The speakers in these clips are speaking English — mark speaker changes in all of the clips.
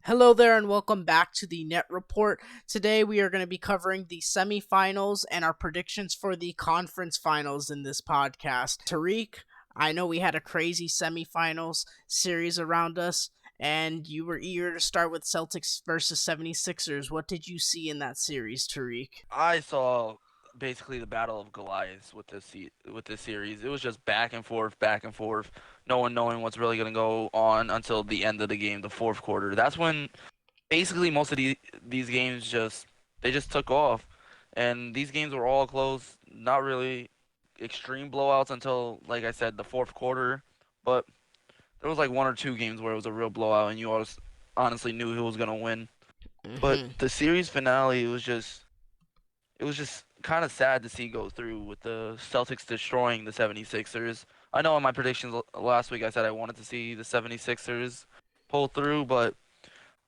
Speaker 1: Hello there and welcome back to the Net Report. Today we are going to be covering the semifinals and our predictions for the conference finals in this podcast. Tariq, I know we had a crazy semifinals series around us and you were eager to start with Celtics versus 76ers. What did you see in that series, Tariq?
Speaker 2: I saw basically the battle of Goliaths with this series. It was just back and forth, back and forth. No one knowing what's really going to go on until the end of the game, the fourth quarter. That's when basically most of these games just took off, and these games were all close. Not really extreme blowouts until, like I said, the fourth quarter. But there was like one or two games where it was a real blowout, and you always honestly knew who was going to win. But
Speaker 1: Mm-hmm.
Speaker 2: the series finale, it was just kind of sad to see go through with the Celtics destroying the 76ers. I know in my predictions last week I said I wanted to see the 76ers pull through, but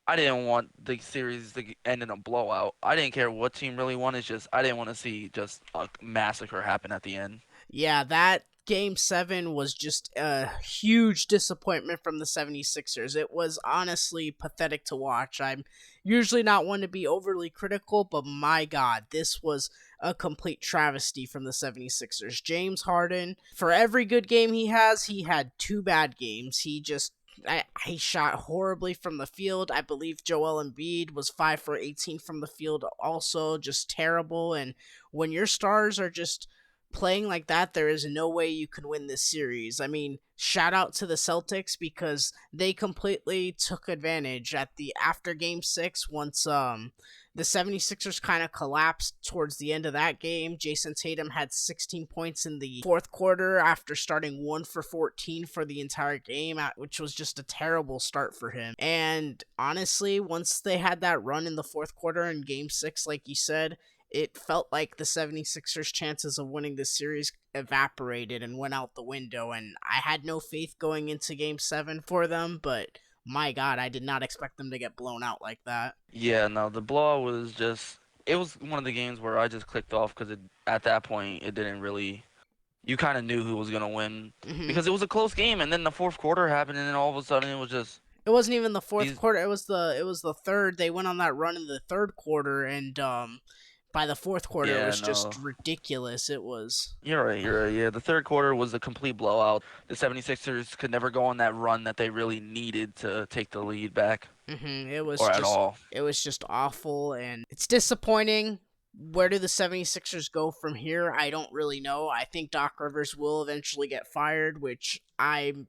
Speaker 2: I didn't want the series to end in a blowout. I didn't care what team really won. It's just I didn't want to see just a massacre happen at the end.
Speaker 1: Yeah, that game 7 was just a huge disappointment from the 76ers. It was honestly pathetic to watch. I'm usually not one to be overly critical, but my god, this was a complete travesty from the 76ers. James Harden, for every good game he had two bad games. He shot horribly from the field. I believe Joel Embiid was 5 for 18 from the field, also just terrible. And when your stars are just playing like that, there is no way you can win this series. I mean, shout out to the Celtics because they completely took advantage at the after game 6 once the 76ers kind of collapsed towards the end of that game. Jason Tatum had 16 points in the fourth quarter after starting 1 for 14 for the entire game, which was just a terrible start for him. And honestly, once they had that run in the fourth quarter in game 6, like you said, it felt like the 76ers' chances of winning this series evaporated and went out the window. And I had no faith going into game 7 for them, but my god, I did not expect them to get blown out like that.
Speaker 2: Yeah, no, the blowout was just it was one of the games where I just clicked off because at that point it didn't really you kind of knew who was gonna win
Speaker 1: Hmm.
Speaker 2: because it was a close game, and then the fourth quarter happened, and then all of a sudden it was just
Speaker 1: It wasn't even the fourth
Speaker 2: these.
Speaker 1: quarter. It was the third. They went on that run in the third quarter, and by the fourth quarter, it
Speaker 2: Yeah,
Speaker 1: was just
Speaker 2: no,
Speaker 1: ridiculous. It was.
Speaker 2: you're right, you're right. Yeah, the third quarter was a complete blowout. The 76ers could never go on that run that they really needed to take the lead back,
Speaker 1: It was
Speaker 2: or at
Speaker 1: just
Speaker 2: all.
Speaker 1: it was just awful, and it's disappointing. Where do the 76ers go from here? I don't really know. I think Doc Rivers will eventually get fired, which I'm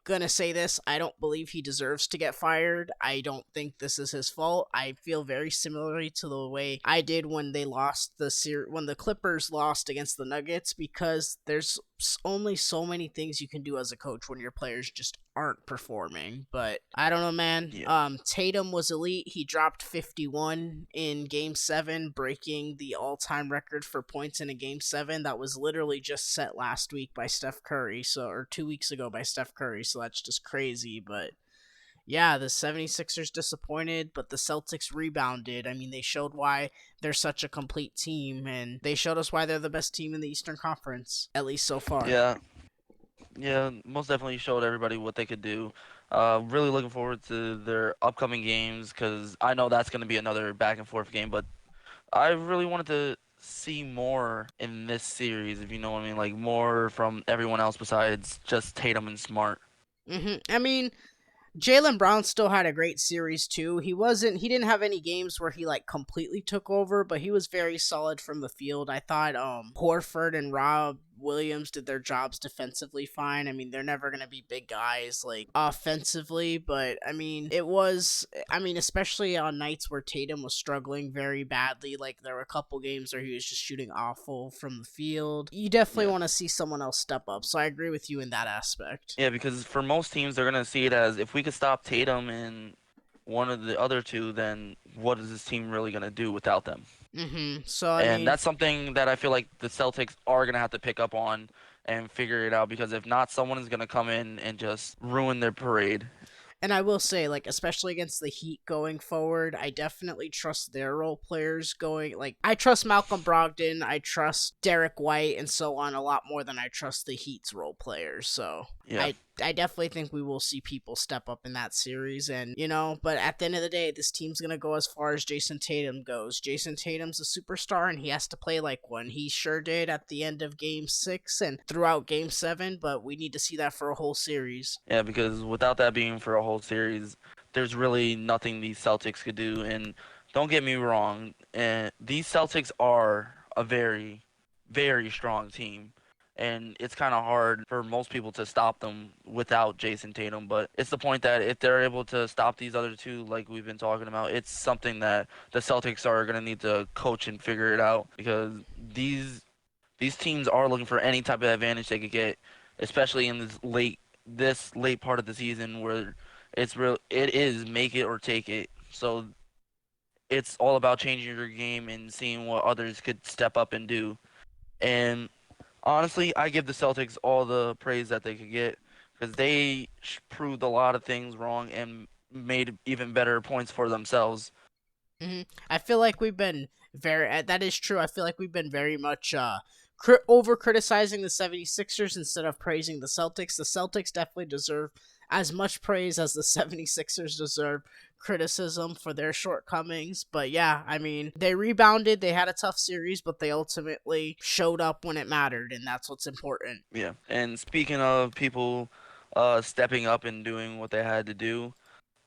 Speaker 1: gonna say this. I don't believe he deserves to get fired. I don't think this is his fault. I feel very similarly to the way I did when they lost when the Clippers lost against the Nuggets, because there's only so many things you can do as a coach when your players just aren't performing. But I don't know, man.
Speaker 2: Yeah,
Speaker 1: Tatum was elite. He dropped 51 in game 7, breaking the all-time record for points in a game 7 that was literally just set last week by Steph Curry, or 2 weeks ago by Steph Curry. So that's just crazy, but yeah, the 76ers disappointed, but the Celtics rebounded. I mean, they showed why they're such a complete team, and they showed us why they're the best team in the Eastern Conference, at least so far.
Speaker 2: yeah, yeah. Most definitely showed everybody what they could do. Really looking forward to their upcoming games because I know that's going to be another back and forth game. But I really wanted to see more in this series, if you know what I mean, like more from everyone else besides just Tatum and Smart.
Speaker 1: I mean, Jalen Brown still had a great series too. He didn't have any games where he like completely took over, but he was very solid from the field. I thought Horford and Rob Williams did their jobs defensively fine. I mean, they're never going to be big guys like offensively, but especially on nights where Tatum was struggling very badly, like there were a couple games where he was just shooting awful from the field. You definitely
Speaker 2: Yeah.
Speaker 1: want to see someone else step up. So I agree with you in that aspect.
Speaker 2: Yeah, because for most teams, they're gonna see it as if we could stop Tatum and one of the other two, then what is this team really gonna do without them?
Speaker 1: So I
Speaker 2: And
Speaker 1: mean,
Speaker 2: that's something that I feel like the Celtics are gonna have to pick up on and figure it out because if not, someone is gonna come in and just ruin their parade.
Speaker 1: and I will say, like, especially against the Heat going forward, I definitely trust their role players going. Like, I trust Malcolm Brogdon, I trust Derek White, and so on a lot more than I trust the Heat's role players. So
Speaker 2: Yeah.
Speaker 1: I definitely think we will see people step up in that series, and but at the end of the day, this team's gonna go as far as Jason Tatum goes. Jason Tatum's a superstar, and he has to play like one. He sure did at the end of Game 6 and throughout Game 7, but we need to see that for a whole series.
Speaker 2: Yeah, because without that being for a whole series, there's really nothing these Celtics could do. And don't get me wrong, these Celtics are a very, very strong team. And it's kind of hard for most people to stop them without Jason Tatum. But it's the point that if they're able to stop these other two, like we've been talking about, it's something that the Celtics are going to need to coach and figure it out because these teams are looking for any type of advantage they could get, especially in this late part of the season where it is make it or take it. So it's all about changing your game and seeing what others could step up and do. And honestly, I give the Celtics all the praise that they could get because they proved a lot of things wrong and made even better points for themselves.
Speaker 1: I feel like we've been that is true. I feel like we've been very much over criticizing the 76ers instead of praising the Celtics. The Celtics definitely deserve as much praise as the 76ers deserve criticism for their shortcomings. But yeah, I mean, they rebounded, they had a tough series, but they ultimately showed up when it mattered, and that's what's important.
Speaker 2: Yeah. And speaking of people stepping up and doing what they had to do,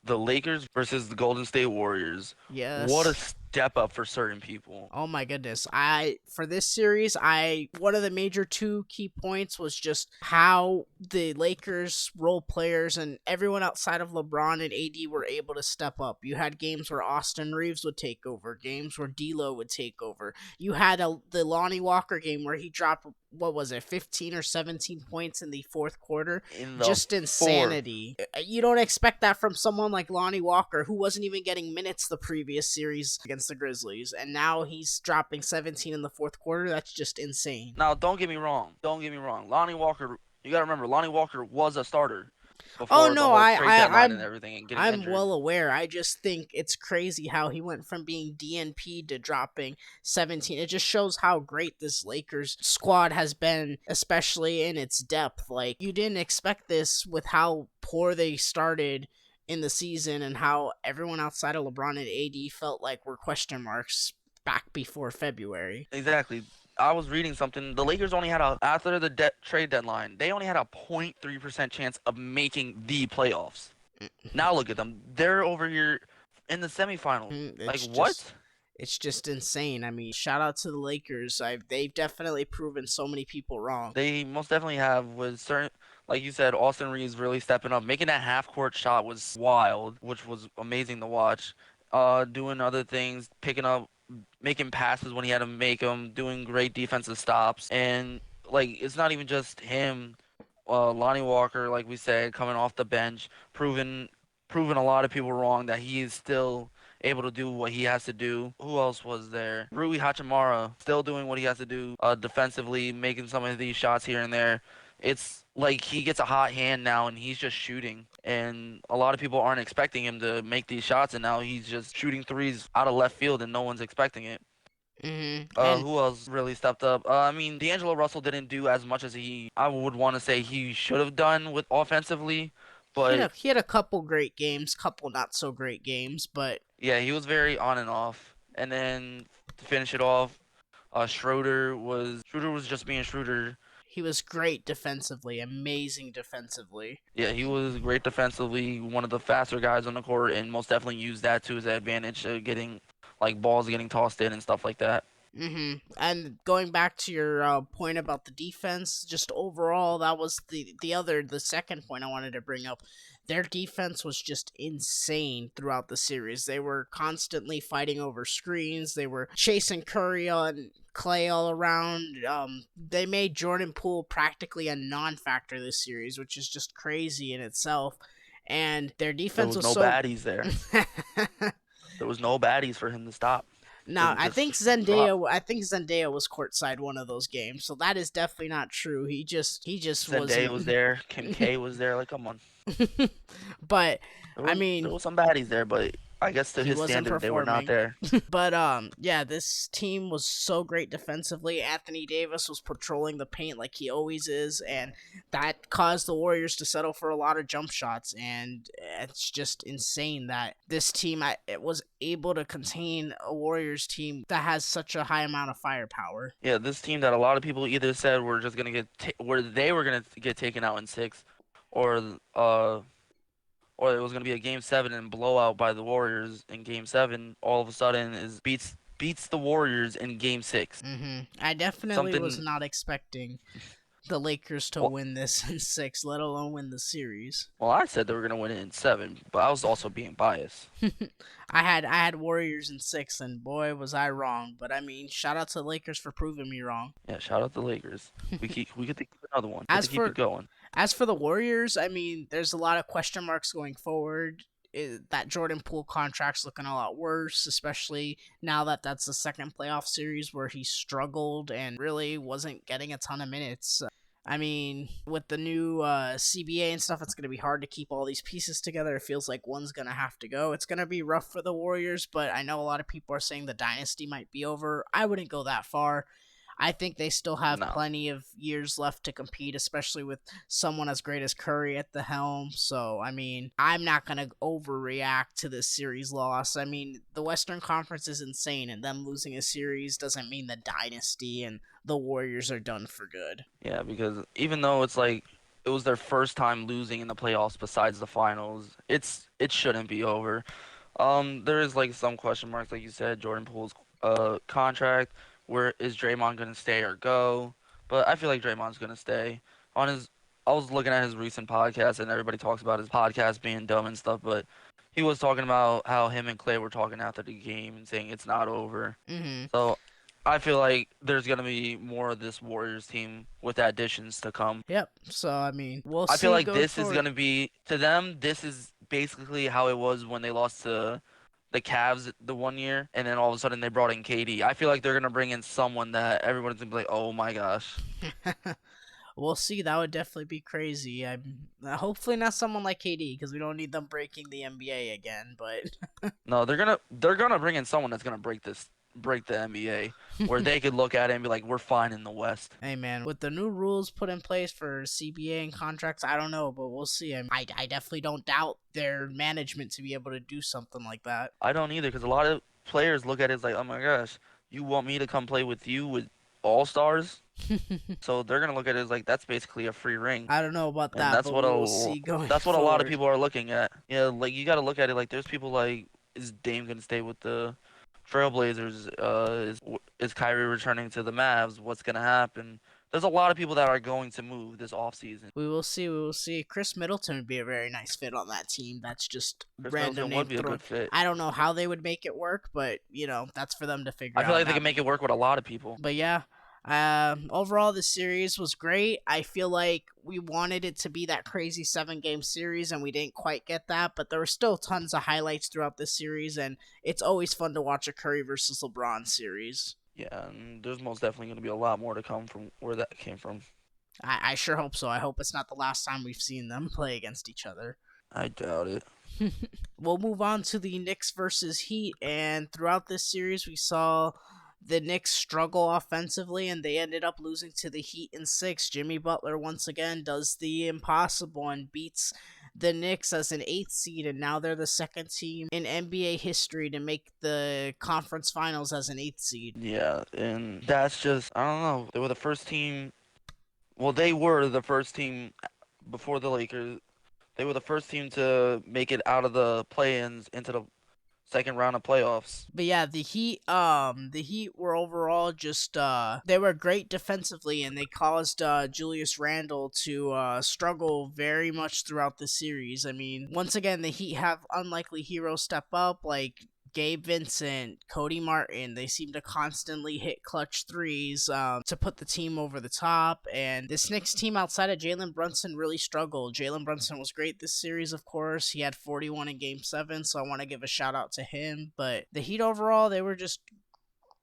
Speaker 2: the Lakers versus the Golden State Warriors. What a
Speaker 1: Yes.
Speaker 2: step up for certain people.
Speaker 1: Oh my goodness. I for this series, I one of the major two key points was just how the Lakers role players and everyone outside of LeBron and AD were able to step up. You had games where Austin Reeves would take over, games where D'Lo would take over. You had the Lonnie Walker game where he dropped, what was it, 15 or 17 points in the fourth quarter.
Speaker 2: In the
Speaker 1: Just
Speaker 2: fourth.
Speaker 1: insanity. You don't expect that from someone like Lonnie Walker, who wasn't even getting minutes the previous series against the Grizzlies, and now he's dropping 17 in the fourth quarter. That's just insane.
Speaker 2: Now, don't get me wrong. Don't get me wrong. Lonnie Walker, you got to remember, Lonnie Walker was a starter
Speaker 1: Oh
Speaker 2: before the
Speaker 1: no,
Speaker 2: whole trade deadline and
Speaker 1: I'm
Speaker 2: everything and getting
Speaker 1: I'm
Speaker 2: injured.
Speaker 1: well aware. I just think it's crazy how he went from being DNP to dropping 17. It just shows how great this Lakers squad has been, especially in its depth. Like, you didn't expect this with how poor they started in the season and how everyone outside of LeBron and AD felt like were question marks back before February.
Speaker 2: Exactly. I was reading something. The Lakers only had after the trade deadline, they only had a 0.3% chance of making the playoffs. Now look at them. They're over here in the semifinals. Like,
Speaker 1: It's just
Speaker 2: what?
Speaker 1: it's just insane. I mean, shout out to the Lakers. They've definitely proven so many people wrong.
Speaker 2: They most definitely have with certain, like you said, Austin Reeves really stepping up. Making that half court shot was wild, which was amazing to watch. Doing other things, picking up, making passes when he had to make them, doing great defensive stops, and like it's not even just him. Lonnie Walker, like we said, coming off the bench, proving a lot of people wrong that he is still able to do what he has to do. Who else was there? Rui Hachimura still doing what he has to do defensively, making some of these shots here and there. It's like he gets a hot hand now and he's just shooting. And a lot of people aren't expecting him to make these shots, and now he's just shooting threes out of left field and no one's expecting it.
Speaker 1: And
Speaker 2: Who else really stepped up? I mean, D'Angelo Russell didn't do as much as I would want to say he should have done with offensively, but
Speaker 1: he had a couple great games, couple not so great games, but
Speaker 2: yeah, he was very on and off. And then to finish it off, Schroeder was just being Schroeder.
Speaker 1: he was great defensively, amazing defensively.
Speaker 2: Yeah, he was great defensively, one of the faster guys on the court, and most definitely used that to his advantage, getting like balls getting tossed in and stuff like that.
Speaker 1: And going back to your point about the defense, just overall, that was the second point I wanted to bring up. Their defense was just insane throughout the series. They were constantly fighting over screens. They were chasing Curry and Clay all around. They made Jordan Poole practically a non-factor this series, which is just crazy in itself. And their
Speaker 2: There
Speaker 1: defense
Speaker 2: was
Speaker 1: was
Speaker 2: no
Speaker 1: so.
Speaker 2: baddies there. There was no baddies for him to stop. It
Speaker 1: Now,
Speaker 2: was just
Speaker 1: I think Zendaya was courtside one of those games, so that is definitely not true. He just
Speaker 2: Zendaya was
Speaker 1: wasn't.
Speaker 2: there, Kim K was there. Like, come on,
Speaker 1: But
Speaker 2: there
Speaker 1: I
Speaker 2: was there
Speaker 1: mean,
Speaker 2: was some baddies there, but I guess to
Speaker 1: He
Speaker 2: his
Speaker 1: wasn't
Speaker 2: standard, they were not
Speaker 1: performing.
Speaker 2: there.
Speaker 1: But yeah, this team was so great defensively. Anthony Davis was patrolling the paint like he always is, and that caused the Warriors to settle for a lot of jump shots. And it's just insane that this team it was able to contain a Warriors team that has such a high amount of firepower.
Speaker 2: Yeah, this team that a lot of people either said were just gonna where they were gonna get taken out in six, or uh, or it was gonna be a game seven and blowout by the Warriors in game seven. All of a sudden, is beats the Warriors in game six.
Speaker 1: I definitely was
Speaker 2: Something.
Speaker 1: not expecting the Lakers to
Speaker 2: Well,
Speaker 1: win this in six, let alone win the series.
Speaker 2: well, I said they were gonna win it in seven, but I was also being biased.
Speaker 1: I had Warriors in six, and boy was I wrong. But I mean, shout out to the Lakers for proving me wrong.
Speaker 2: Yeah, shout out the Lakers. We get to keep another one. Get
Speaker 1: As
Speaker 2: to keep
Speaker 1: for
Speaker 2: it going.
Speaker 1: as for the Warriors, I mean, there's a lot of question marks going forward. That Jordan Poole contract's looking a lot worse, especially now that that's the second playoff series where he struggled and really wasn't getting a ton of minutes. I mean, with the new CBA and stuff, it's going to be hard to keep all these pieces together. It feels like one's going to have to go. It's going to be rough for the Warriors, but I know a lot of people are saying the dynasty might be over. I wouldn't go that far. I think they still have
Speaker 2: No.
Speaker 1: plenty of years left to compete, especially with someone as great as Curry at the helm. So, I mean, I'm not going to overreact to this series loss. I mean, the Western Conference is insane, and them losing a series doesn't mean the dynasty and the Warriors are done for good.
Speaker 2: Yeah, because even though it's like it was their first time losing in the playoffs besides the finals, it shouldn't be over. There is like some question marks, like you said, Jordan Poole's contract. Where is Draymond gonna stay or go? But I feel like Draymond's gonna stay. On his, I was looking at his recent podcast, and everybody talks about his podcast being dumb and stuff, but he was talking about how him and Clay were talking after the game and saying it's not over.
Speaker 1: Mm-hmm.
Speaker 2: So I feel like there's gonna be more of this Warriors team with additions to come.
Speaker 1: Yep. So, I mean, we'll
Speaker 2: I feel
Speaker 1: see
Speaker 2: like
Speaker 1: going
Speaker 2: this is
Speaker 1: forward.
Speaker 2: gonna be to them. This is basically how it was when they lost to the Cavs the one year, and then all of a sudden they brought in KD. I feel like they're gonna bring in someone that everyone's gonna be like, "Oh my gosh."
Speaker 1: We'll see. That would definitely be crazy. I'm hopefully not someone like KD because we don't need them breaking the NBA again. But
Speaker 2: No, they're gonna bring in someone that's gonna break the NBA, where they could look at it and be like, "We're fine in the West."
Speaker 1: hey, man, with the new rules put in place for CBA and contracts, I don't know, but we'll see. I definitely don't doubt their management to be able to do something like that.
Speaker 2: I don't either, because a lot of players look at it as like, "Oh my gosh, you want me to come play with you with all stars?" So they're gonna look at it as like that's basically a free ring.
Speaker 1: I don't know about
Speaker 2: And
Speaker 1: that, but we will see going
Speaker 2: that's what a lot of
Speaker 1: forward.
Speaker 2: people are looking at. Yeah, like you got to look at it like there's people like, is Dame gonna stay with the Trailblazers? Is Kyrie returning to the Mavs? What's gonna happen? There's a lot of people that are going to move this offseason.
Speaker 1: We will see. We will see. Chris Middleton would be a very nice fit on that team. That's just
Speaker 2: Chris
Speaker 1: random
Speaker 2: Middleton
Speaker 1: name
Speaker 2: would be a
Speaker 1: thrown.
Speaker 2: good fit.
Speaker 1: I don't know how they would make it work, but that's for them to figure
Speaker 2: I feel
Speaker 1: out.
Speaker 2: like they can make it work with a lot of people.
Speaker 1: But yeah, overall the series was great. I feel like we wanted it to be that crazy 7 game series, and we didn't quite get that. But there were still tons of highlights throughout this series, and it's always fun to watch a Curry versus LeBron series.
Speaker 2: Yeah, and there's most definitely going to be a lot more to come from where that came from.
Speaker 1: I sure hope so. I hope it's not the last time we've seen them play against each other.
Speaker 2: I doubt it.
Speaker 1: We'll move on to the Knicks versus Heat, and throughout this series, we saw the Knicks struggle offensively, and they ended up losing to the Heat in 6. Jimmy Butler once again does the impossible and beats the Knicks as an 8th seed, and now they're the second team in NBA history to make the conference finals as an 8th seed.
Speaker 2: Yeah, and that's just, I don't know. They were the first team. Well, they were the first team before the Lakers. They were the first team to make it out of the play-ins into the second round of playoffs.
Speaker 1: But yeah, the Heat were overall just they were great defensively, and they caused Julius Randle to struggle very much throughout the series. I mean, once again, the Heat have unlikely heroes step up like Gabe Vincent, Cody Martin. They seem to constantly hit clutch threes to put the team over the top. And this Knicks team outside of Jalen Brunson really struggled. Jalen Brunson was great this series, of course. He had 41 in Game 7, so I want to give a shout out to him. But the Heat overall, they were just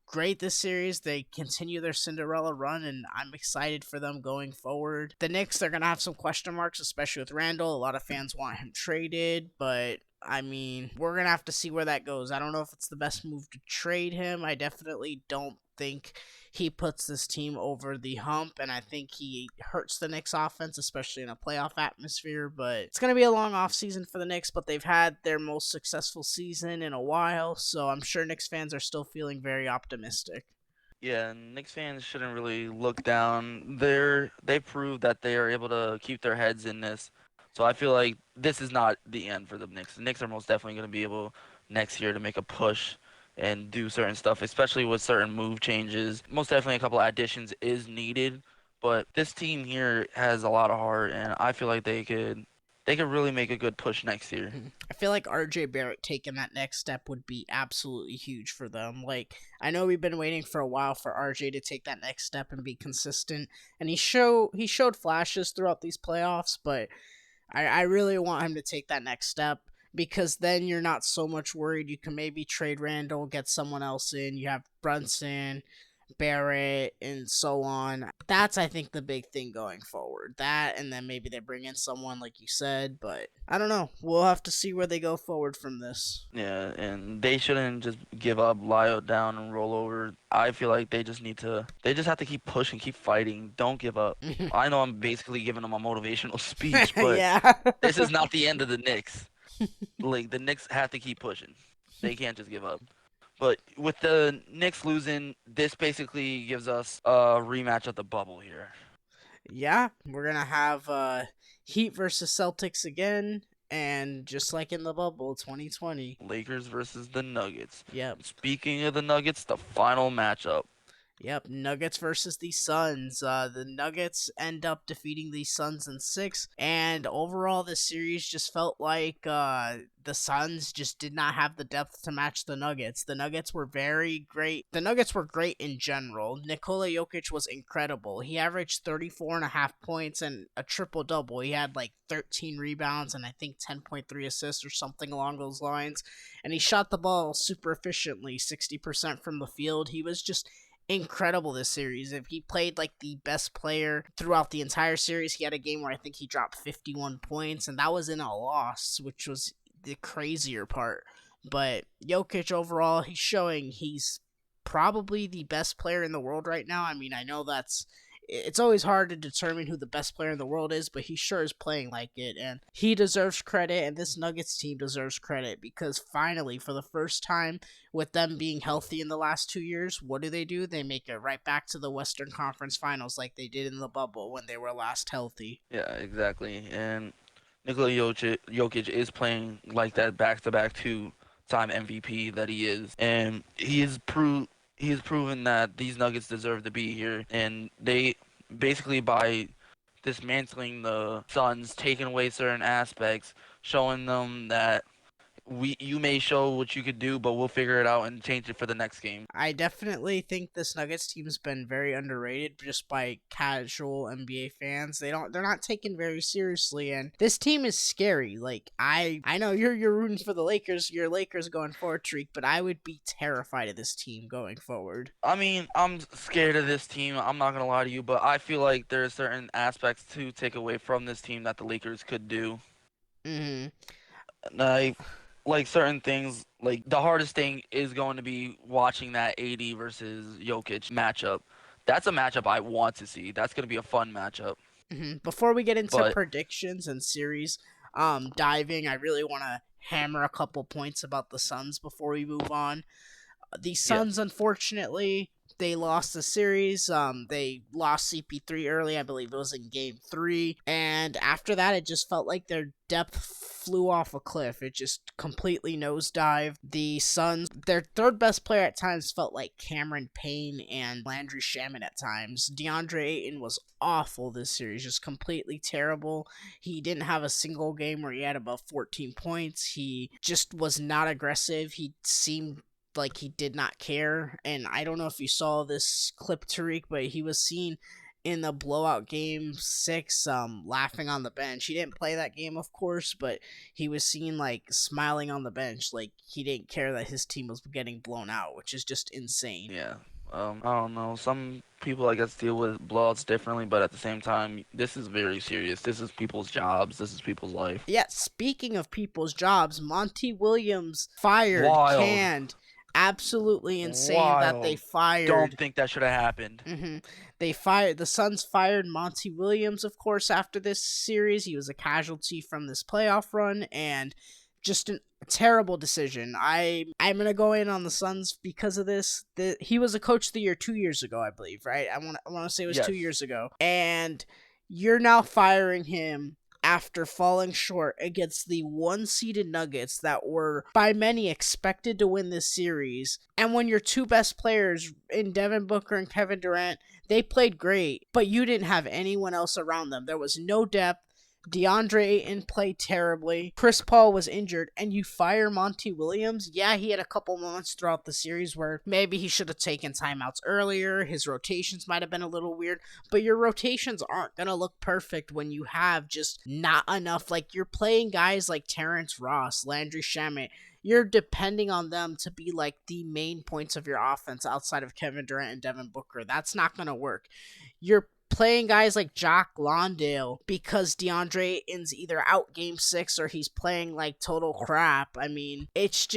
Speaker 1: great this series. They continue their Cinderella run, and I'm excited for them going forward. The Knicks, they're going to have some question marks, especially with Randall. A lot of fans want him traded, but I mean, we're going to have to see where that goes. I don't know if it's the best move to trade him. I definitely don't think he puts this team over the hump, and I think he hurts the Knicks offense, especially in a playoff atmosphere. But it's going to be a long offseason for the Knicks, but they've had their most successful season in a while, so I'm sure Knicks fans are still feeling very optimistic.
Speaker 2: Yeah, Knicks fans shouldn't really look down. They proved that they are able to keep their heads in this. So I feel like this is not the end for the Knicks. The Knicks are most definitely going to be able next year to make a push and do certain stuff, especially with certain move changes. Most definitely a couple of additions is needed, but this team here has a lot of heart, and I feel like they could really make a good push next year.
Speaker 1: I feel like RJ Barrett taking that next step would be absolutely huge for them. Like, I know we've been waiting for a while for RJ to take that next step and be consistent, and he showed flashes throughout these playoffs, but I really want him to take that next step because then you're not so much worried. You can maybe trade Randall, get someone else in. You have Brunson, Barrett, and so on. That's, I think, the big thing going forward. That, and then maybe they bring in someone like you said, but I don't know. We'll have to see where they go forward from this.
Speaker 2: Yeah, and they shouldn't just give up, lie down, and roll over. I feel like they just have to keep pushing, keep fighting. Don't give up. I know I'm basically giving them a motivational speech, but
Speaker 1: Yeah.
Speaker 2: this is not the end of the Knicks. Like, the Knicks have to keep pushing. They can't just give up. But with the Knicks losing, this basically gives us a rematch of the bubble here.
Speaker 1: Yeah, we're going to have Heat versus Celtics again, and just like in the bubble 2020.
Speaker 2: Lakers versus the Nuggets.
Speaker 1: Yep.
Speaker 2: Speaking of the Nuggets, the final matchup.
Speaker 1: Yep, Nuggets versus the Suns. The Nuggets end up defeating the Suns in six, and overall, this series just felt like the Suns just did not have the depth to match the Nuggets. The Nuggets were very great. The Nuggets were great in general. Nikola Jokic was incredible. He averaged 34.5 points and a triple double. He had like 13 rebounds and I think 10.3 assists or something along those lines. And he shot the ball super efficiently, 60% from the field. He was just incredible this series. If he played like the best player throughout the entire series, he had a game where I think he dropped 51 points, and that was in a loss, which was the crazier part. But Jokic overall, he's showing he's probably the best player in the world right now. I mean, I know it's always hard to determine who the best player in the world is, but he sure is playing like it, and he deserves credit, and this Nuggets team deserves credit because finally, for the first time, with them being healthy in the last 2 years, what do? They make it right back to the Western Conference Finals like they did in the bubble when they were last healthy.
Speaker 2: Yeah, exactly. And Nikola Jokic is playing like that back-to-back two-time MVP that he is, and he has proven that these Nuggets deserve to be here, and they basically by dismantling the Suns, taking away certain aspects, showing them that we you may show what you could do, but we'll figure it out and change it for the next game.
Speaker 1: I definitely think this Nuggets team's been very underrated just by casual NBA fans. They're not taken very seriously, and this team is scary. Like I know you're rooting for the Lakers, your Lakers going forward, Tarique, but I would be terrified of this team going forward.
Speaker 2: I mean, I'm scared of this team. I'm not gonna lie to you, but I feel like there are certain aspects to take away from this team that the Lakers could do.
Speaker 1: Mhm.
Speaker 2: Like, like certain things, like the hardest thing is going to be watching that AD versus Jokic matchup. That's a matchup I want to see. That's gonna be a fun matchup.
Speaker 1: Before we get into
Speaker 2: But
Speaker 1: predictions and series diving, I really want to hammer a couple points about the Suns before we move on. The
Speaker 2: yeah,
Speaker 1: Suns, unfortunately, they lost the series. They lost CP3 early. I believe it was in game three. And after that, it just felt like their depth flew off a cliff. It just completely nosedived. The Suns, their third best player at times felt like Cameron Payne and Landry Shaman at times. DeAndre Ayton was awful this series, just completely terrible. He didn't have a single game where he had above 14 points. He just was not aggressive. He seemed like he did not care. And I don't know if you saw this clip, Tariq, but he was seen in the blowout game six, laughing on the bench. He didn't play that game, of course, but he was seen like smiling on the bench, like he didn't care that his team was getting blown out, which is just insane.
Speaker 2: yeah. I don't know. Some people, I guess, deal with blowouts differently, but at the same time, this is very serious. This is people's jobs. This is people's life.
Speaker 1: Yeah, speaking of people's jobs, Monty Williams fired,
Speaker 2: Wild.
Speaker 1: canned. Absolutely insane that they
Speaker 2: Wild. Don't
Speaker 1: fired.
Speaker 2: think that should have happened.
Speaker 1: They fired the Suns fired Monty Williams, of course, after this series. He was a casualty from this playoff run, and just a terrible decision. I'm gonna go in on the Suns because of this. He was a coach of the year 2 years ago, I believe, right? I want to say it was
Speaker 2: Yes.
Speaker 1: 2 years ago, and you're now firing him after falling short against the one-seeded Nuggets that were by many expected to win this series. And when your two best players in Devin Booker and Kevin Durant, they played great, but you didn't have anyone else around them. There was no depth. DeAndre Ayton played terribly. Chris Paul was injured, and you fire Monty Williams. Yeah, he had a couple moments throughout the series where maybe he should have taken timeouts earlier. His rotations might have been a little weird, but your rotations aren't going to look perfect when you have just not enough. Like, you're playing guys like Terrence Ross, Landry Shamet. You're depending on them to be like the main points of your offense outside of Kevin Durant and Devin Booker. That's not going to work. You're playing guys like Jock Landale because DeAndre Ayton's either out game 6 or he's playing like total crap. I mean, it's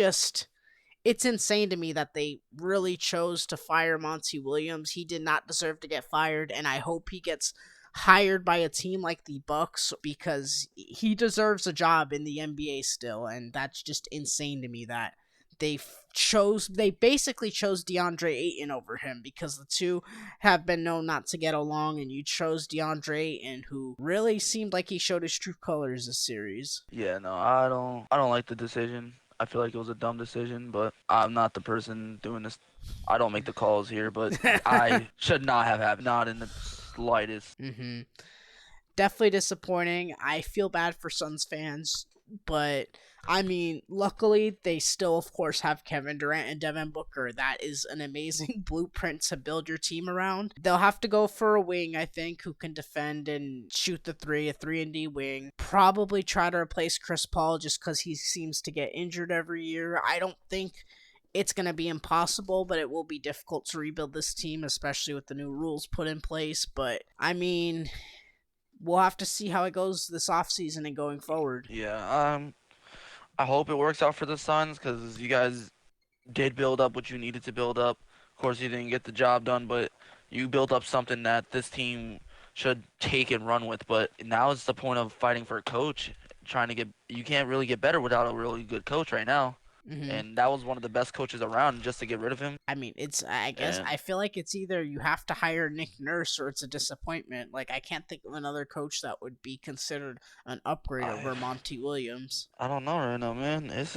Speaker 1: insane to me that they really chose to fire Monty Williams. He did not deserve to get fired, and I hope he gets hired by a team like the Bucks because he deserves a job in the NBA still, and that's just insane to me that they basically chose DeAndre Ayton over him because the two have been known not to get along, and you chose DeAndre Ayton, who really seemed like he showed his true colors this series.
Speaker 2: Yeah, no, I don't like the decision. I feel like it was a dumb decision, but I'm not the person doing this. I don't make the calls here, but I should not have happened. Not in the slightest.
Speaker 1: Definitely disappointing. I feel bad for Suns fans, but I mean, luckily they still, of course, have Kevin Durant and Devin Booker. That is an amazing blueprint to build your team around. They'll have to go for a wing, I think, who can defend and shoot the three, a 3-and-D wing. Probably try to replace Chris Paul just because he seems to get injured every year. I don't think it's going to be impossible, but it will be difficult to rebuild this team, especially with the new rules put in place. But, I mean, we'll have to see how it goes this offseason and going forward.
Speaker 2: Yeah, I hope it works out for the Suns because you guys did build up what you needed to build up. Of course, you didn't get the job done, but you built up something that this team should take and run with. But now it's the point of fighting for a coach, trying to get. You can't really get better without a really good coach right now. And that was one of the best coaches around. Just to get rid of him.
Speaker 1: I mean, I feel like it's either you have to hire Nick Nurse or it's a disappointment. Like, I can't think of another coach that would be considered an upgrade over Monty Williams.
Speaker 2: I don't know right now, man. It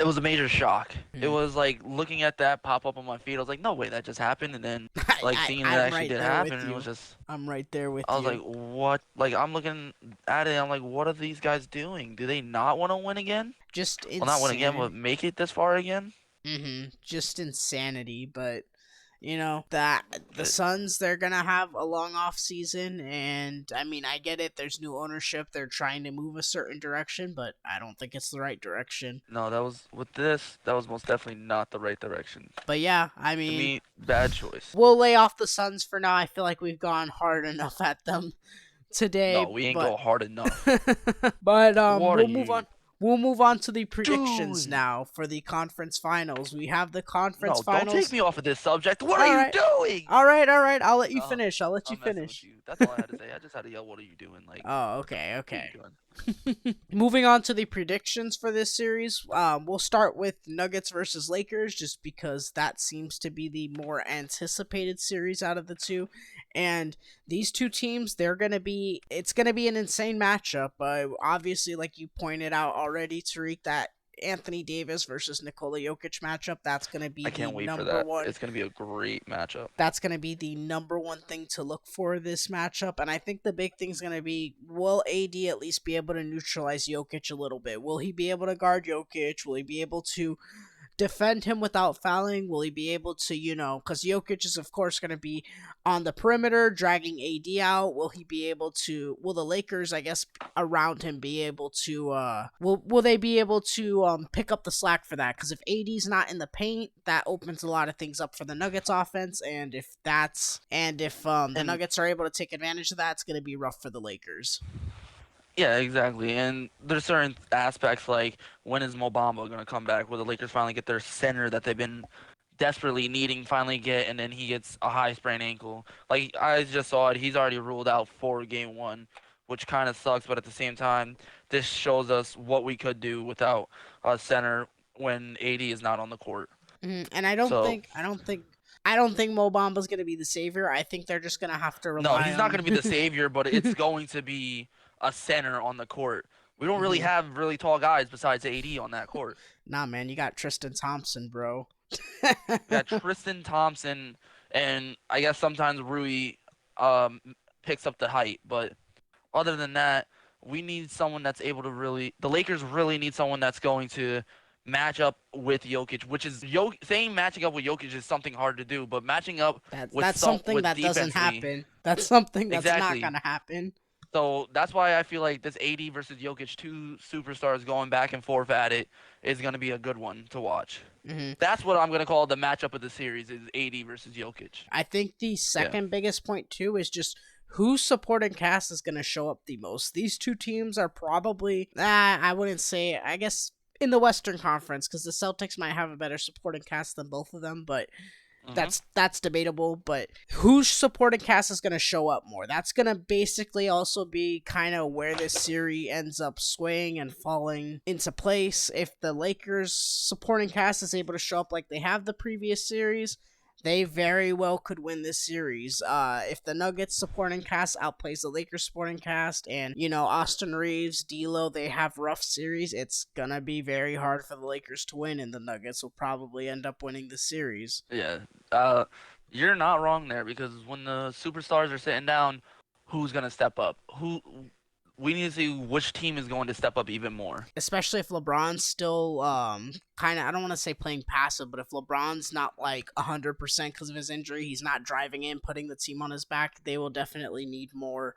Speaker 2: was a major shock. It was like looking at that pop up on my feed. I was like, no way, that just happened. And then like seeing it actually did happen, and it was just.
Speaker 1: I'm right there with
Speaker 2: I
Speaker 1: you.
Speaker 2: was like, what? Like, I'm looking at it. I'm like, what are these guys doing? Do they not want to win again?
Speaker 1: Just insanity.
Speaker 2: Well, not win again, but make it this far again.
Speaker 1: Just insanity, but. You know, that the Suns, they're going to have a long off season, and I mean, I get it. There's new ownership. They're trying to move a certain direction, but I don't think it's the right direction.
Speaker 2: No, that was most definitely not the right direction.
Speaker 1: But yeah, I mean,
Speaker 2: to me, bad choice.
Speaker 1: We'll lay off the Suns for now. I feel like we've gone hard enough at them today.
Speaker 2: No, we ain't go hard enough.
Speaker 1: But we'll move on. We'll move on to the predictions now for the conference finals. We have the conference finals.
Speaker 2: Don't take me off of this subject. What are you doing?
Speaker 1: All right. I'll let you finish. I'll let you finish.
Speaker 2: That's all I had to say. I just had to yell, "What are you doing?" Like.
Speaker 1: Oh, okay. Moving on to the predictions for this series, we'll start with Nuggets versus Lakers, just because that seems to be the more anticipated series out of the two. And these two teams, it's gonna be an insane matchup. Obviously, like you pointed out already, Tarique, that Anthony Davis versus Nikola Jokic matchup, that's going to be
Speaker 2: I can't wait
Speaker 1: for
Speaker 2: that.
Speaker 1: one.
Speaker 2: It's going to be a great matchup.
Speaker 1: That's going to be the number one thing to look for this matchup. And I think the big thing is going to be, will AD at least be able to neutralize Jokic a little bit? Will he be able to guard Jokic? Will he be able to defend him without fouling? Will he be able to, because Jokic is, of course, going to be on the perimeter, dragging AD out. Will he be able to, will the Lakers, I guess, around him be able to, will they be able to pick up the slack for that? Because if AD's not in the paint, that opens a lot of things up for the Nuggets offense. And if the
Speaker 2: And
Speaker 1: Nuggets are able to take advantage of that, it's going to be rough for the Lakers.
Speaker 2: yeah, exactly. And there's certain aspects like when is Mo Bamba going to come back? Will the Lakers finally get their center that they've been desperately needing finally get, and then he gets a high sprained ankle? Like I just saw it, he's already ruled out for game one, which kind of sucks. But at the same time, this shows us what we could do without a center when AD is not on the court.
Speaker 1: And I don't
Speaker 2: So
Speaker 1: think Mo Bamba's gonna be the savior. I think they're just gonna have to
Speaker 2: no,
Speaker 1: rely
Speaker 2: he's not
Speaker 1: on.
Speaker 2: going to be the savior, but it's going to be a center on the court. We don't really
Speaker 1: Mhm.
Speaker 2: have really tall guys besides AD on that court.
Speaker 1: Nah, man, you got Tristan Thompson, bro.
Speaker 2: We got Tristan Thompson, and I guess sometimes Rui um, picks up the height. But other than that, we need someone that's able to really. The Lakers really need someone that's going to match up with Jokic, which is saying matching up with Jokic is something hard to do, but matching up with
Speaker 1: That's something
Speaker 2: with
Speaker 1: that doesn't
Speaker 2: defensively,
Speaker 1: happen. That's something that's not
Speaker 2: exactly.
Speaker 1: gonna happen.
Speaker 2: So that's why I feel like this AD versus Jokic, two superstars going back and forth at it, is going to be a good one to watch.
Speaker 1: hmm
Speaker 2: That's what I'm going to call the matchup of the series is AD versus Jokic.
Speaker 1: I think the
Speaker 2: Yeah.
Speaker 1: second biggest point too is just whose supporting cast is gonna show up the most. These two teams are probably, I wouldn't say, I guess, in the Western Conference, because the Celtics might have a better supporting cast than both of them, but
Speaker 2: hmm
Speaker 1: that's debatable. But whose supporting cast is going to show up more? That's going to basically also be kind of where this series ends up swaying and falling into place. If the Lakers supporting cast is able to show up like they have the previous series, they very well could win this series. If the Nuggets supporting cast outplays the Lakers supporting cast, and Austin Reeves, D'Lo, they have rough series, it's gonna be very hard for the Lakers to win, and the Nuggets will probably end up winning the series.
Speaker 2: Yeah. Uh, you're not wrong there because when the superstars are sitting down, who's going to step up? We need to see which team is going to step up even more.
Speaker 1: Especially if LeBron's still kind of, I don't want to say playing passive, but if LeBron's not like 100% because of his injury, he's not driving in, putting the team on his back, they will definitely need more.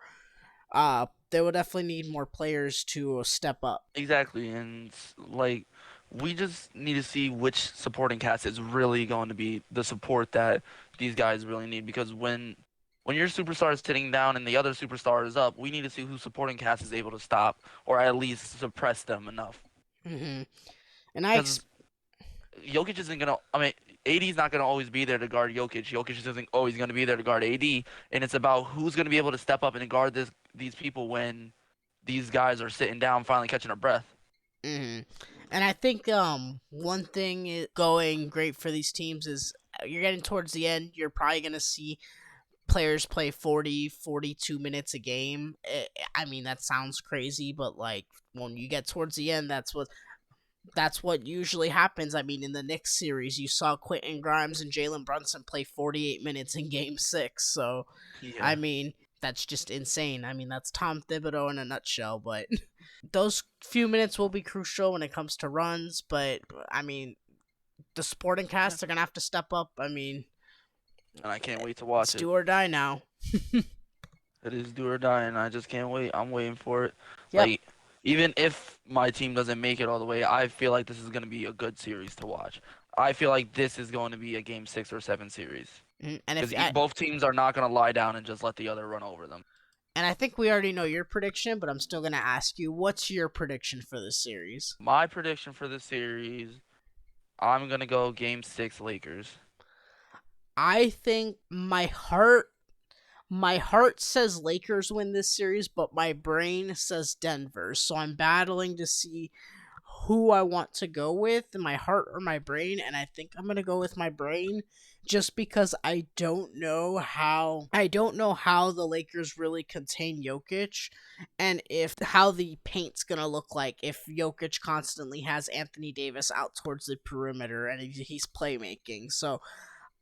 Speaker 1: They will definitely need more players to step up.
Speaker 2: Exactly, and like we just need to see which supporting cast is really going to be the support that these guys really need because when your superstar is sitting down and the other superstar is up, we need to see who supporting cast is able to stop or at least suppress them enough.
Speaker 1: hmm And
Speaker 2: Because Jokic isn't gonna. I mean, AD's not gonna always be there to guard Jokic. Jokic isn't always gonna be there to guard AD, and it's about who's gonna be able to step up and guard these people when these guys are sitting down, finally catching their breath.
Speaker 1: hmm And I think one thing going great for these teams is you're getting towards the end. You're probably gonna see players play 40, 42 minutes a game. I mean, that sounds crazy, but like when you get towards the end, that's what usually happens. I mean, in the Knicks series, you saw Quentin Grimes and Jalen Brunson play 48 minutes in Game 6. So, I
Speaker 2: Yeah.
Speaker 1: mean, that's just insane. I mean, that's Tom Thibodeau in a nutshell. But those few minutes will be crucial when it comes to runs. But, I mean, the supporting
Speaker 2: Yeah.
Speaker 1: cast are going to have to step up. I mean,
Speaker 2: And I can't wait to
Speaker 1: it's
Speaker 2: watch it.
Speaker 1: do or die now.
Speaker 2: It is do or die, and I just can't wait. I'm waiting for it.
Speaker 1: Yep.
Speaker 2: Like, even if my team doesn't make it all the way, I feel like this is gonna be a good series to watch. I feel like this is going to be a game 6 or 7 series
Speaker 1: And if
Speaker 2: because
Speaker 1: I,
Speaker 2: both teams are not gonna lie down and just let the other run over them.
Speaker 1: and I think we already know your prediction, but I'm still going to ask you, what's your prediction for this series?
Speaker 2: My prediction for this series, I'm gonna go game 6 Lakers.
Speaker 1: I think my heart says Lakers win this series, but my brain says Denver. So I'm battling to see who I want to go with, my heart or my brain, and I think I'm going to go with my brain just because I don't know how the Lakers really contain Jokic and if how the paint's going to look like if Jokic constantly has Anthony Davis out towards the perimeter and he's playmaking. So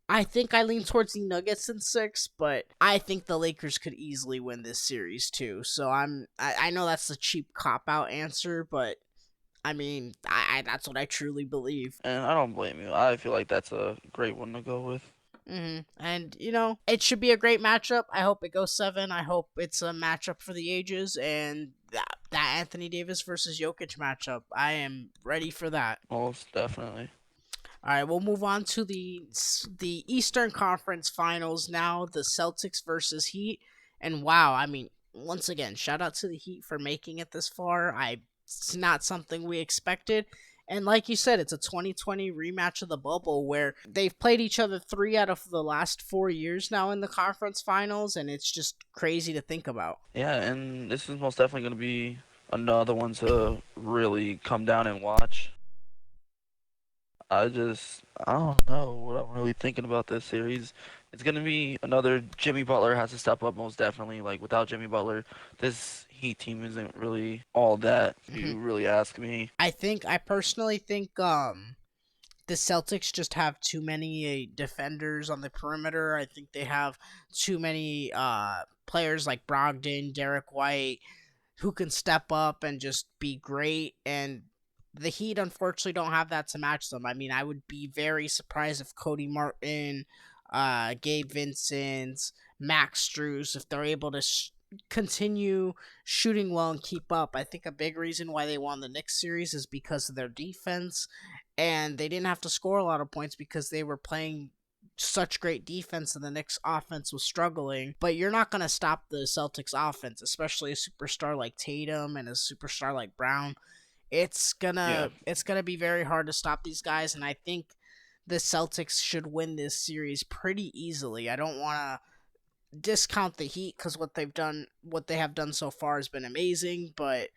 Speaker 1: I think I lean towards the Nuggets in 6, but I think the Lakers could easily win this series too. So I know that's a cheap cop out answer, but I mean, I that's what I truly believe.
Speaker 2: And I don't blame you. I feel like that's a great one to go with.
Speaker 1: And it should be a great matchup. I hope it goes 7. I hope it's a matchup for the ages, and that Anthony Davis versus Jokic matchup. I am ready for that.
Speaker 2: Most definitely.
Speaker 1: All right, we'll move on to the Eastern Conference Finals now. The Celtics versus Heat, and wow, I mean, once again, shout out to the Heat for making it this far. It's not something we expected. And like you said, it's a 2020 rematch of the bubble where they've played each other 3 out of the last 4 years now in the conference finals, and it's just crazy to think about.
Speaker 2: Yeah, and this is most definitely going to be another one to really come down and watch. I don't know what I'm really thinking about this series. It's gonna be another Jimmy Butler has to step up most definitely. Like without Jimmy Butler, this Heat team isn't really all that, if
Speaker 1: Mhm.
Speaker 2: you really ask me.
Speaker 1: I personally think the Celtics just have too many defenders on the perimeter. I think they have too many players like Brogdon, Derek White, who can step up and just be great. And the Heat, unfortunately, don't have that to match them. I mean, I would be very surprised if Cody Martin, Gabe Vincent, Max Strus, if they're able to continue shooting well and keep up. I think a big reason why they won the Knicks series is because of their defense, and they didn't have to score a lot of points because they were playing such great defense and the Knicks offense was struggling. But you're not going to stop the Celtics offense, especially a superstar like Tatum and a superstar like Brown.
Speaker 2: Yeah,
Speaker 1: It's gonna be very hard to stop these guys, and I think the Celtics should win this series pretty easily. I don't want to discount the Heat because what they have done so far has been amazing, but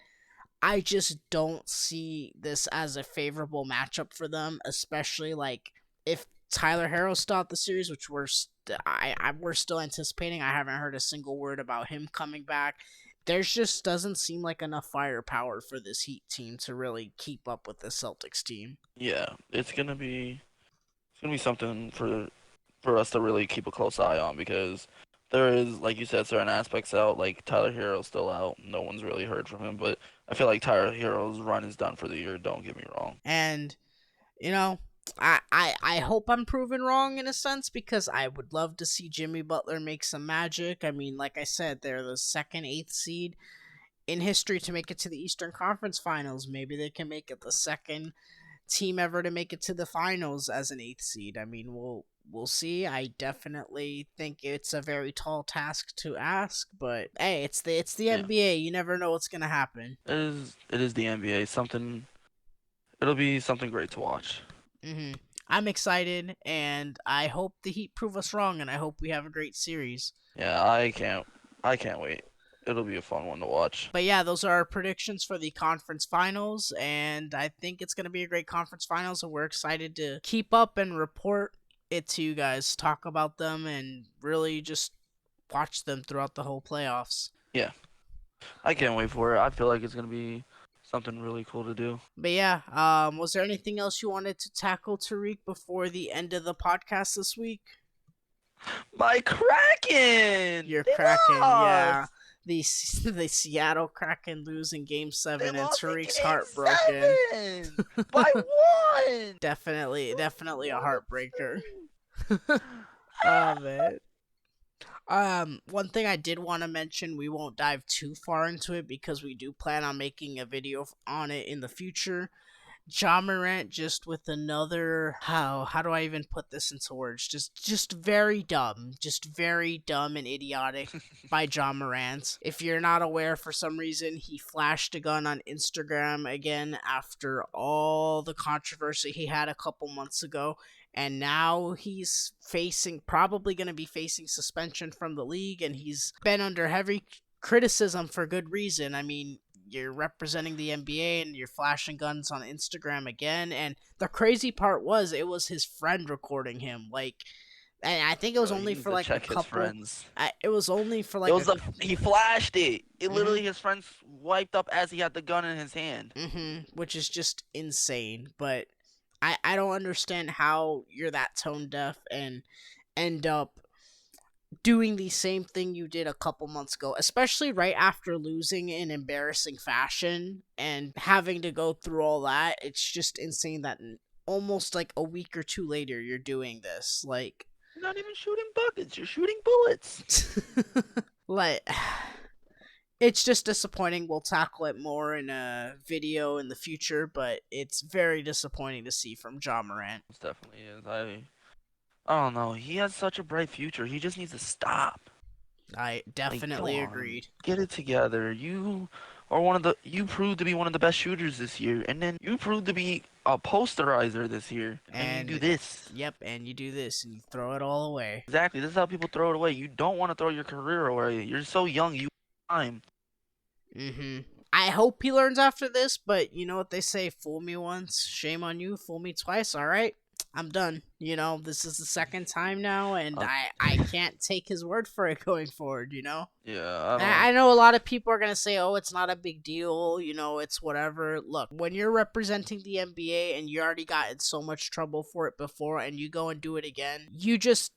Speaker 1: I just don't see this as a favorable matchup for them, especially like if Tyler Harrow's still out the series, which we're still anticipating. I haven't heard a single word about him coming back. There's just doesn't seem like enough firepower for this Heat team to really keep up with the Celtics team.
Speaker 2: yeah. It's gonna be something for us to really keep a close eye on because there is, like you said, certain aspects out. Like Tyler Hero's still out. No one's really heard from him, but I feel like Tyler Hero's run is done for the year. Don't get me wrong.
Speaker 1: And you know, I hope I'm proven wrong in a sense because I would love to see Jimmy Butler make some magic. I mean, like I said, they're the second eighth seed in history to make it to the Eastern Conference Finals. Maybe they can make it the second team ever to make it to the finals as an eighth seed. I mean, we'll see. I definitely think it's a very tall task to ask, but hey, it's the
Speaker 2: Yeah,
Speaker 1: NBA. You never know what's gonna happen.
Speaker 2: it is the NBA. It'll be something great to watch.
Speaker 1: hmm I'm excited, and I hope the Heat prove us wrong, and I hope we have a great series.
Speaker 2: Yeah, I can't wait. It'll be a fun one to watch.
Speaker 1: But yeah, those are our predictions for the conference finals, and I think it's going to be a great conference finals, and we're excited to keep up and report it to you guys, talk about them, and really just watch them throughout the whole playoffs.
Speaker 2: Yeah, I can't wait for it. I feel like it's gonna be something really cool to do.
Speaker 1: But yeah, was there anything else you wanted to tackle, Tariq, before the end of the podcast this week?
Speaker 2: My Kraken!
Speaker 1: You're
Speaker 2: They
Speaker 1: Kraken, yeah.
Speaker 2: lost!
Speaker 1: The the Seattle Kraken losing Game
Speaker 2: They
Speaker 1: 7, and
Speaker 2: lost in
Speaker 1: Tariq's
Speaker 2: game
Speaker 1: heartbroken.
Speaker 2: 7! By one!
Speaker 1: Definitely a heartbreaker. Oh
Speaker 2: Ah!
Speaker 1: man. One thing I did want to mention, we won't dive too far into it because we do plan on making a video on it in the future. Ja Morant just with another how do I even put this into words? Just very dumb and idiotic by Ja Morant. If you're not aware, for some reason he flashed a gun on Instagram again after all the controversy he had a couple months ago, and now he's probably going to be facing suspension from the league, and he's been under heavy criticism for good reason. I mean, you're representing the NBA and you're flashing guns on Instagram again. And the crazy part was it was his friend recording him. Like, and I think it was
Speaker 2: Bro, he
Speaker 1: only
Speaker 2: needs
Speaker 1: for
Speaker 2: to
Speaker 1: like a
Speaker 2: check his
Speaker 1: couple.
Speaker 2: friends.
Speaker 1: It was only for
Speaker 2: It
Speaker 1: like
Speaker 2: was
Speaker 1: a.
Speaker 2: he flashed it. It
Speaker 1: Mhm.
Speaker 2: literally his friends wiped up as he had the gun in his hand.
Speaker 1: Which is just insane. But I don't understand how you're that tone deaf and end up doing the same thing you did a couple months ago, especially right after losing in embarrassing fashion and having to go through all that. It's just insane that almost like a week or two later you're doing this. Like,
Speaker 2: You're not even shooting buckets. You're shooting bullets.
Speaker 1: like it's just disappointing. We'll tackle it more in a video in the future, but it's very disappointing to see from Ja Morant.
Speaker 2: It definitely is. I don't know. He has such a bright future. He just needs to stop.
Speaker 1: I
Speaker 2: Like, go
Speaker 1: definitely
Speaker 2: on,
Speaker 1: agreed.
Speaker 2: get it together. You proved to be one of the best shooters this year, and then you proved to be a posterizer this year, and then you do
Speaker 1: And
Speaker 2: this.
Speaker 1: yep, and you do this and you throw it all away.
Speaker 2: Exactly. This is how people throw it away. You don't want to throw your career away. You're so young. You have time.
Speaker 1: I hope he learns after this, but you know what they say, fool me once, shame on you, fool me twice, alright? I'm done. You know, this is the second time now, and
Speaker 2: Uh,
Speaker 1: I can't take his word for it going forward, you know?
Speaker 2: yeah, I
Speaker 1: I
Speaker 2: don't.
Speaker 1: know a lot of people are going to say, oh, it's not a big deal, you know, it's whatever. Look, when you're representing the NBA and you already got in so much trouble for it before and you go and do it again, you just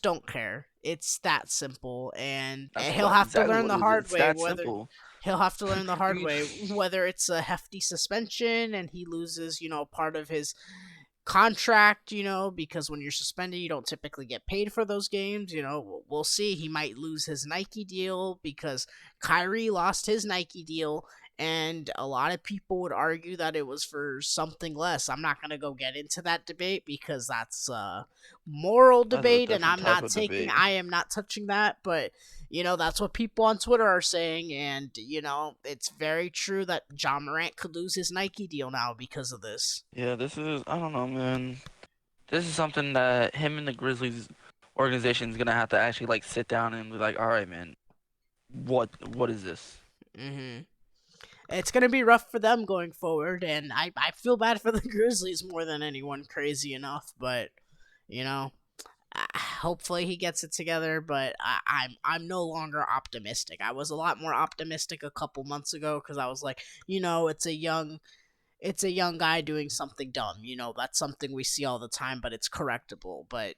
Speaker 1: don't care. It's that simple, and
Speaker 2: That's
Speaker 1: he'll have to
Speaker 2: exactly
Speaker 1: learn
Speaker 2: what
Speaker 1: the
Speaker 2: it is.
Speaker 1: hard
Speaker 2: It's
Speaker 1: way
Speaker 2: that
Speaker 1: whether
Speaker 2: simple.
Speaker 1: he'll have to learn the hard
Speaker 2: You,
Speaker 1: way whether it's a hefty suspension and he loses, you know, part of his contract, you know, because when you're suspended, you don't typically get paid for those games. You know, we'll see. He might lose his Nike deal because Kyrie lost his Nike deal, and a lot of people would argue that it was for something less. I'm not going to go get into that debate because that's a moral
Speaker 2: that's a
Speaker 1: debate, and
Speaker 2: different type of debate.
Speaker 1: I am not touching that, but you know, that's what people on Twitter are saying, and you know, it's very true that Ja Morant could lose his Nike deal now because of this.
Speaker 2: Yeah, this is. I don't know, man. This is something that him and the Grizzlies organization is gonna have to actually like sit down and be like, all right, man, what is this?
Speaker 1: hmm It's gonna be rough for them going forward, and I feel bad for the Grizzlies more than anyone. Crazy enough, but you know, hopefully he gets it together. But I'm no longer optimistic. I was a lot more optimistic a couple months ago because I was like, you know, it's a young guy doing something dumb. You know, that's something we see all the time, but it's correctable. But it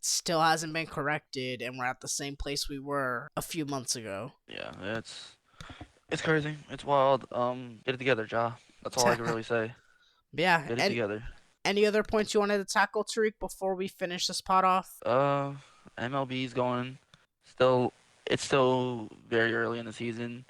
Speaker 1: still hasn't been corrected, and we're at the same place we were a few months ago.
Speaker 2: Yeah, it's crazy. It's wild. Get it together, Ja. That's all I can really say.
Speaker 1: Yeah,
Speaker 2: Get it
Speaker 1: and
Speaker 2: together.
Speaker 1: any other points you wanted to tackle, Tariq, before we finish this pot off?
Speaker 2: Uh, MLB's going. Still, it's still very early in the season.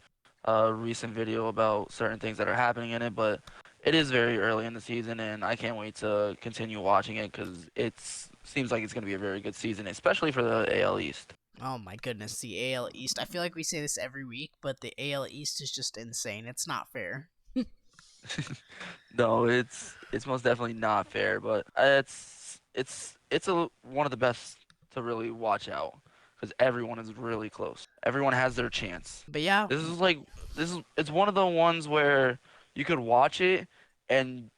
Speaker 2: Recent video about certain things that are happening in it, but it is very early in the season, and I can't wait to continue watching it because it's seems like it's going to be a very good season, especially for the AL East.
Speaker 1: Oh my goodness, the AL East. I feel like we say this every week, but the AL East is just insane. It's not fair.
Speaker 2: No, it's most definitely not fair, but it's one of the best to really watch out because everyone is really close. Everyone has their chance.
Speaker 1: But yeah,
Speaker 2: This is like it's one of the ones where you could watch it and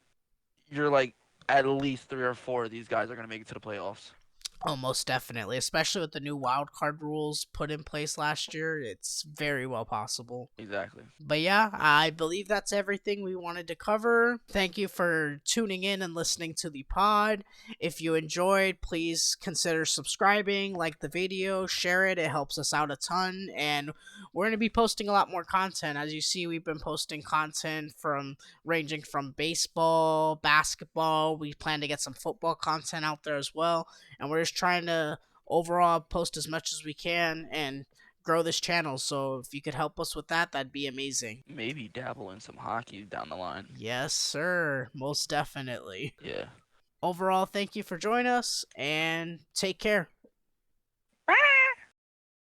Speaker 2: you're like at least three or four of these guys are gonna make it to the playoffs.
Speaker 1: oh, most definitely. Especially with the new wild card rules put in place last year, it's very well possible.
Speaker 2: Exactly.
Speaker 1: But yeah, I believe that's everything we wanted to cover. Thank you for tuning in and listening to the pod. If you enjoyed, please consider subscribing, like the video, share it. It helps us out a ton. And we're going to be posting a lot more content. As you see, we've been posting content from ranging from baseball, basketball. We plan to get some football content out there as well. And we're just trying to overall post as much as we can and grow this channel. So if you could help us with that, that'd be amazing.
Speaker 2: Maybe dabble in some hockey down the line.
Speaker 1: Yes, sir. Most definitely.
Speaker 2: Yeah.
Speaker 1: Overall, thank you for joining us and take care.